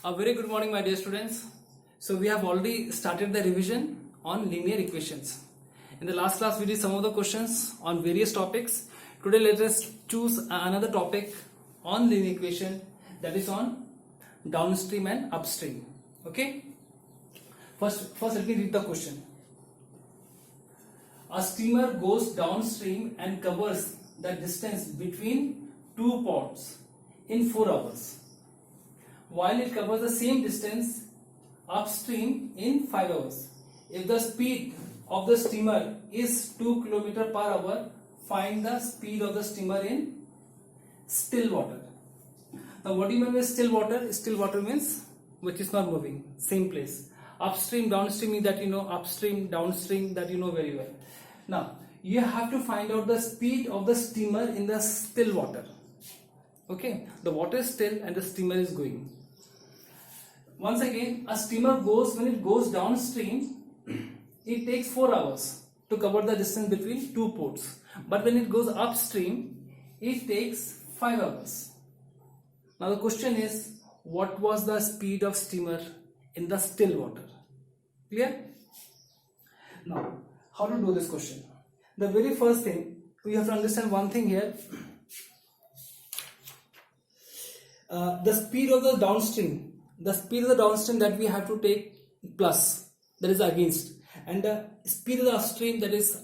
A very good morning, my dear students. So we have already started the revision on linear equations. In the last class, we did some of the questions on various topics. Today, let us choose another topic on linear equation, that is on downstream and upstream. Okay. First, let me read the question. A steamer goes downstream and covers the distance between two ports in 4 hours, while it covers the same distance upstream in 5 hours. If the speed of the steamer is 2 km per hour, find the speed of the steamer in still water. Now, what do you mean by still water? Still water means which is not moving, same place. Upstream, downstream means that you know, upstream, downstream, that you know very well. Now, you have to find out the speed of the steamer in the still water. Okay, the water is still and the steamer is going. Once again, a steamer goes, when it goes downstream, it takes 4 hours to cover the distance between two ports. But when it goes upstream, it takes 5 hours. Now the question is, what was the speed of steamer in the still water? Clear? Now, how to do this question? The very first thing, we have to understand one thing here. The speed of the downstream that we have to take plus, that is against, and the speed of the upstream that is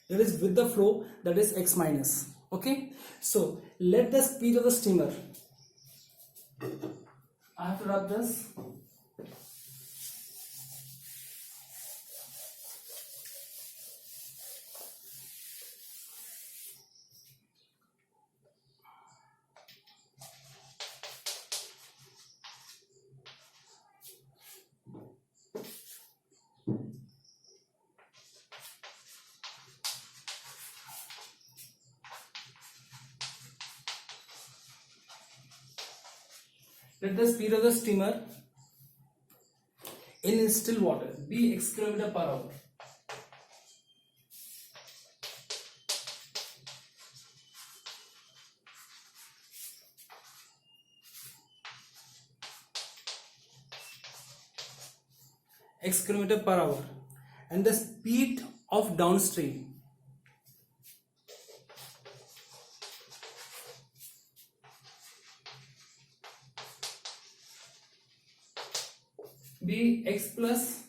with the flow, that is x minus. Okay, so let the speed of the steamer, I have to rub this. Let the speed of the steamer in still water be x km per hour. X km per hour, and the speed of downstream be x plus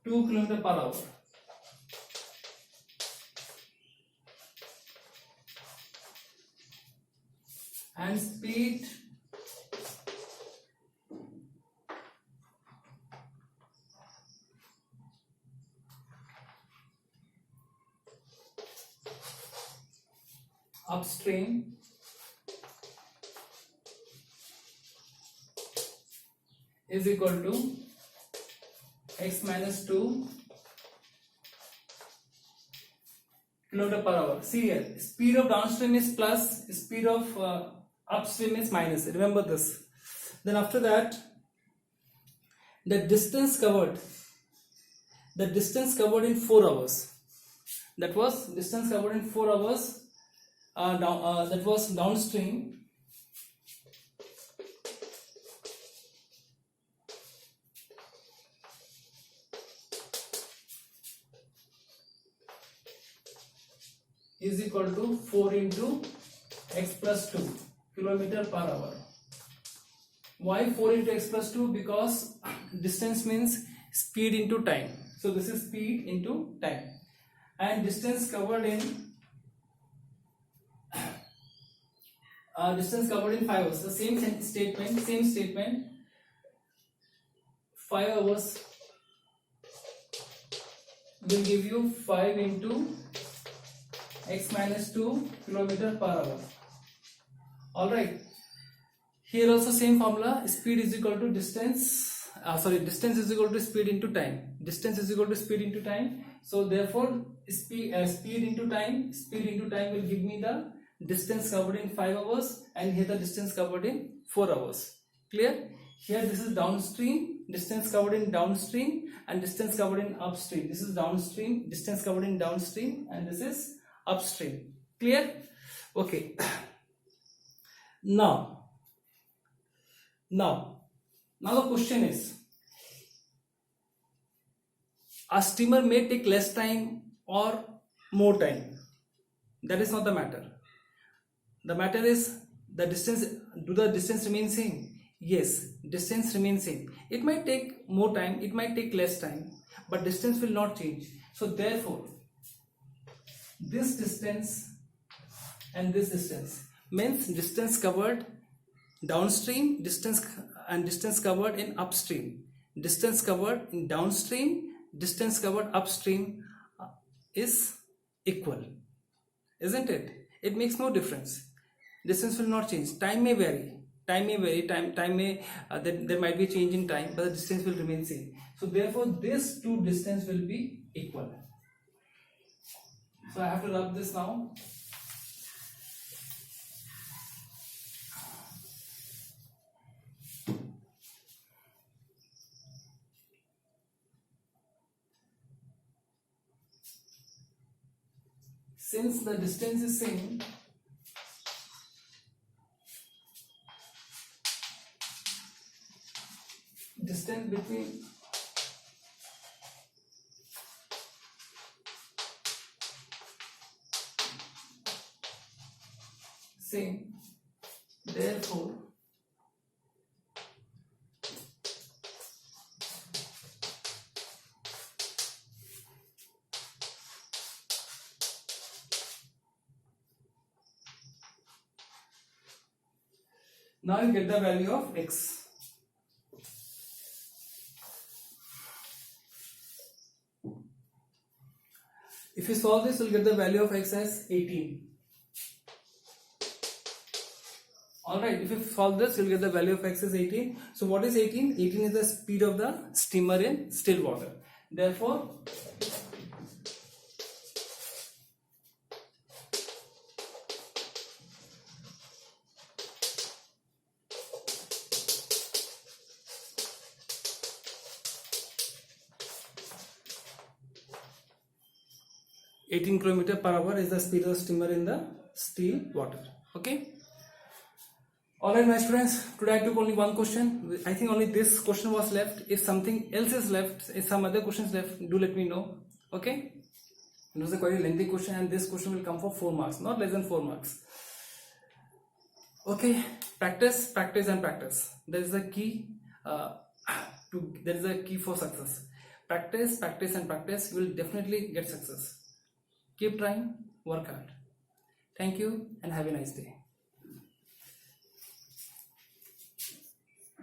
2 km per hour. And speed upstream is equal to x minus 2 km per hour. See here, speed of downstream is plus, speed of upstream is minus. Remember this. Then after that, the distance covered in 4 hours. That was distance covered in 4 hours. That was downstream. Is equal to 4 into x plus 2 km per hour. Why 4 into x plus 2? Because distance means speed into time. So this is speed into time. And distance covered in 5 hours. The same statement. 5 hours will give you 5 into x minus 2 km per hour. Alright. Here also same formula. Speed is equal to distance. Distance is equal to speed into time. Distance is equal to speed into time. So therefore, speed into time will give me the distance covered in 5 hours, and here the distance covered in 4 hours. Clear? Here this is downstream, distance covered in downstream, and distance covered in upstream. This is downstream, distance covered in downstream, and this is upstream. Clear? Okay. Now Now the question is, a steamer may take less time or more time. That is not the matter. The matter is the distance. Do the distance remain same? Yes, distance remains same. It might take more time, it might take less time, but distance will not change. So therefore, this distance and this distance means distance covered downstream, distance covered in upstream, distance covered in downstream, distance covered upstream is equal, isn't it? It makes no difference. Distance will not change. Time may vary. Time may there might be a change in time, but the distance will remain same. So therefore, this two distance will be equal. So I have to rub this now. Since the distance is same, distance between same, therefore now you get the value of x. If you solve this, you'll get the value of x as 18. Alright, if you solve this, you'll get the value of x as 18. So what is 18? 18 is the speed of the steamer in still water. Therefore, km/h is the speed of the steamer in the still water. Okay. Alright, my students, today I took only one question. I think only this question was left. If something else is left, if some other questions left, do let me know. Okay. It was a quite lengthy question, and this question will come for 4 marks, not less than 4 marks. Okay. Practice, practice, and practice. That is the key. That is the key for success. Practice, practice, and practice. You will definitely get success. Keep trying, work hard. Thank you and have a nice day.